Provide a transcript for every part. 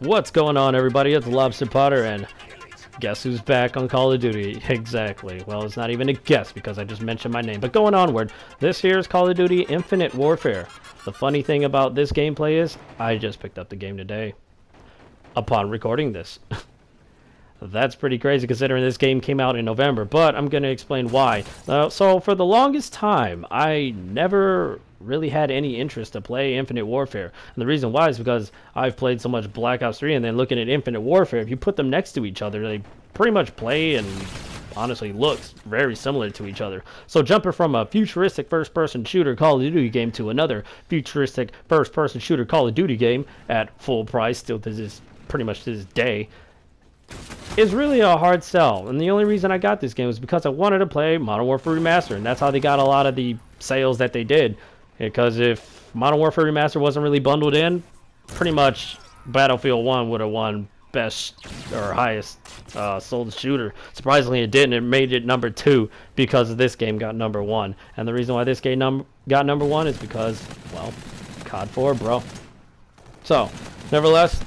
What's going on, everybody? It's Lobster Potter, and guess who's back on Call of Duty? Exactly. Well, it's not even a guess because I just mentioned my name. But going onward, this here is Call of Duty Infinite Warfare. The funny thing about this gameplay is I just picked up the game today upon recording this. That's pretty crazy considering this game came out in November, but I'm going to explain why. So for the longest time, I never really had any interest to play Infinite Warfare. And the reason why is because I've played so much Black Ops 3, and then looking at Infinite Warfare, if you put them next to each other, they pretty much play and honestly looks very similar to each other. So jumping from a futuristic first-person shooter Call of Duty game to another futuristic first-person shooter Call of Duty game at full price, still to this pretty much to this day, is really a hard sell. And the only reason I got this game was because I wanted to play Modern Warfare Remastered, and that's how they got a lot of the sales that they did. Because if Modern Warfare Remastered wasn't really bundled in, pretty much Battlefield 1 would have won best or highest sold shooter. Surprisingly, it didn't. It made it number 2 because this game got number 1. And the reason why this game got number 1 is because, well, COD 4, bro. So, nevertheless,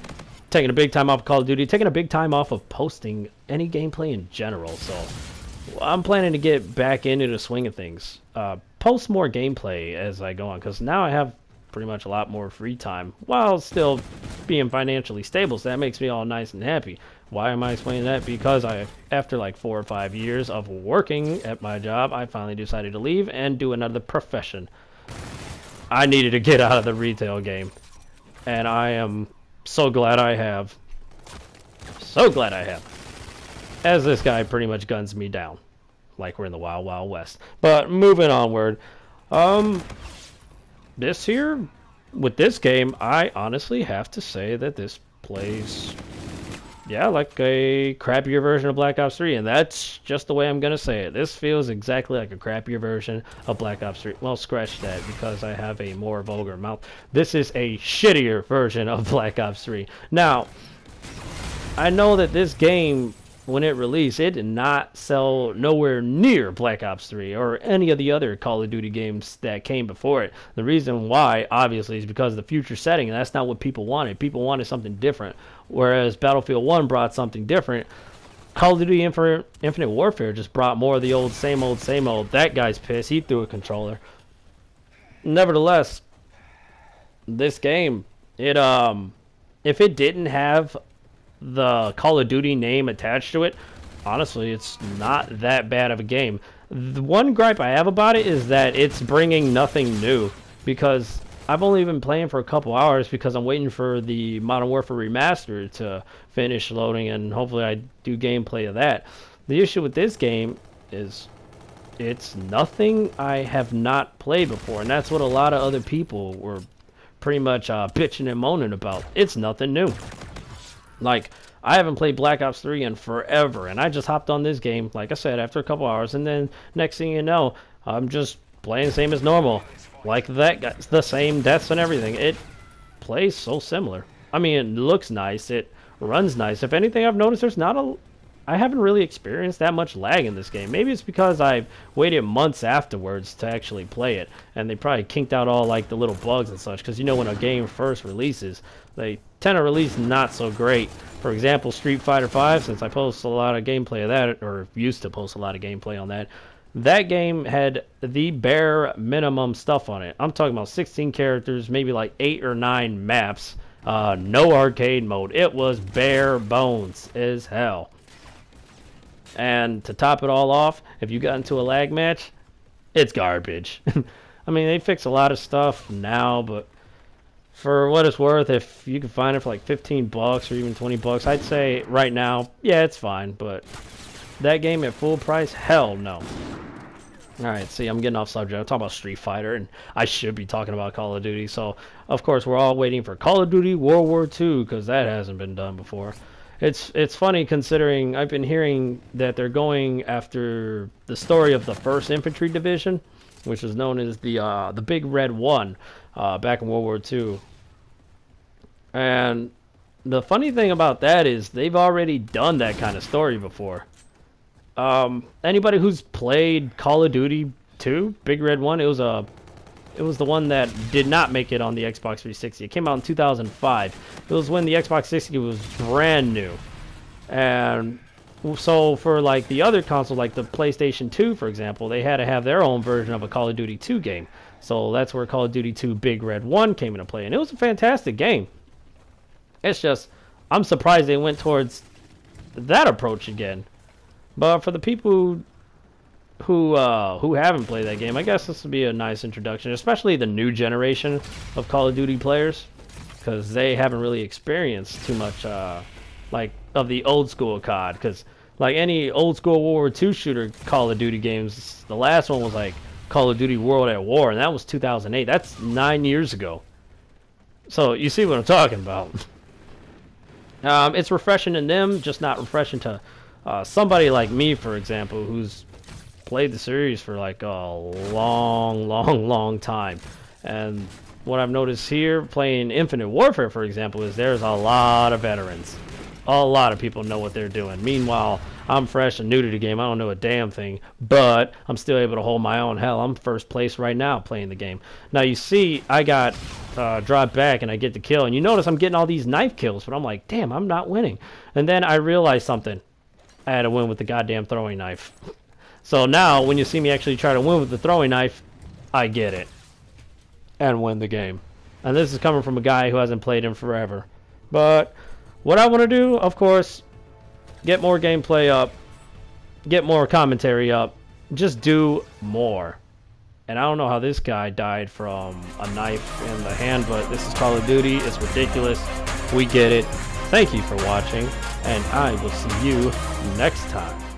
taking a big time off of Call of Duty, taking a big time off of posting any gameplay in general. So I'm planning to get back into the swing of things. Post more gameplay as I go on, because now I have pretty much a lot more free time while still being financially stable, so that makes me all nice and happy. Why am I explaining that? Because after like 4 or 5 years of working at my job, I finally decided to leave and do another profession. I needed to get out of the retail game, and I am so glad I have. So glad I have. As this guy pretty much guns me down. Like we're in the Wild Wild West. But moving onward. This here, with this game, I honestly have to say that this plays, yeah, like a crappier version of Black Ops 3. And that's just the way I'm going to say it. This feels exactly like a crappier version of Black Ops 3. Well, scratch that because I have a more vulgar mouth. This is a shittier version of Black Ops 3. Now, I know that this game, when it released, it did not sell nowhere near Black Ops 3 or any of the other Call of Duty games that came before it. The reason why, obviously, is because of the future setting, and that's not what people wanted. People wanted something different. Whereas Battlefield 1 brought something different, Call of Duty Infinite Warfare just brought more of the old, same old, same old. That guy's pissed. He threw a controller. Nevertheless, this game, if it didn't have the Call of Duty name attached to it, honestly, it's not that bad of a game. The one gripe I have about it is that it's bringing nothing new, because I've only been playing for a couple hours because I'm waiting for the Modern Warfare Remastered to finish loading, and hopefully I do gameplay of that. The issue with this game is it's nothing I have not played before, and that's what a lot of other people were pretty much bitching and moaning about. It's nothing new. Like, I haven't played Black Ops 3 in forever, and I just hopped on this game, like I said, after a couple hours, and then next thing you know, I'm just playing the same as normal. Like that, got the same deaths and everything. It plays so similar. I mean, it looks nice, it runs nice. If anything, I've noticed I haven't really experienced that much lag in this game. Maybe it's because I've waited months afterwards to actually play it, and they probably kinked out all like the little bugs and such, because you know when a game first releases, they tend to release not so great. For example, Street Fighter V, since I post a lot of gameplay of that, or used to post a lot of gameplay on that, that game had the bare minimum stuff on it. I'm talking about 16 characters, maybe like 8 or 9 maps, no arcade mode. It was bare bones as hell. And to top it all off, if you got into a lag match, it's garbage. I mean, they fix a lot of stuff now, but for what it's worth, if you can find it for like 15 bucks or even 20 bucks, I'd say right now, yeah, it's fine. But that game at full price, hell no. Alright, see, I'm getting off subject. I'm talking about Street Fighter, and I should be talking about Call of Duty. So, of course, we're all waiting for Call of Duty World War II, because that hasn't been done before. It's funny considering I've been hearing that they're going after the story of the 1st Infantry Division, which is known as the Big Red One, back in World War II. And the funny thing about that is they've already done that kind of story before. Anybody who's played Call of Duty 2, Big Red One, it was a It was the one that did not make it on the Xbox 360. It came out in 2005. It was when the Xbox 360 was brand new. And so for like the other console, like the PlayStation 2, for example, they had to have their own version of a Call of Duty 2 game. So that's where Call of Duty 2 Big Red 1 came into play. And it was a fantastic game. It's just, I'm surprised they went towards that approach again. But for the people who haven't played that game, I guess this would be a nice introduction, especially the new generation of Call of Duty players, because they haven't really experienced too much like of the old school COD. Because like any old school World War II shooter Call of Duty games, the last one was like Call of Duty World at War, and that was 2008. That's 9 years ago. So you see what I'm talking about. It's refreshing in them, just not refreshing to somebody like me, for example, who's played the series for like a long time. And what I've noticed here playing Infinite Warfare, for example, is there's a lot of veterans. A lot of people know what they're doing. Meanwhile, I'm fresh and new to the game. I don't know a damn thing, but I'm still able to hold my own. Hell, I'm first place right now playing the game. Now you see, I got dropped back and I get the kill, and you notice I'm getting all these knife kills, but I'm like, damn, I'm not winning. And then I realized something. I had to win with the goddamn throwing knife. So now, when you see me actually try to win with the throwing knife, I get it. And win the game. And this is coming from a guy who hasn't played in forever. But what I want to do, of course, get more gameplay up, get more commentary up, just do more. And I don't know how this guy died from a knife in the hand, but this is Call of Duty. It's ridiculous. We get it. Thank you for watching, and I will see you next time.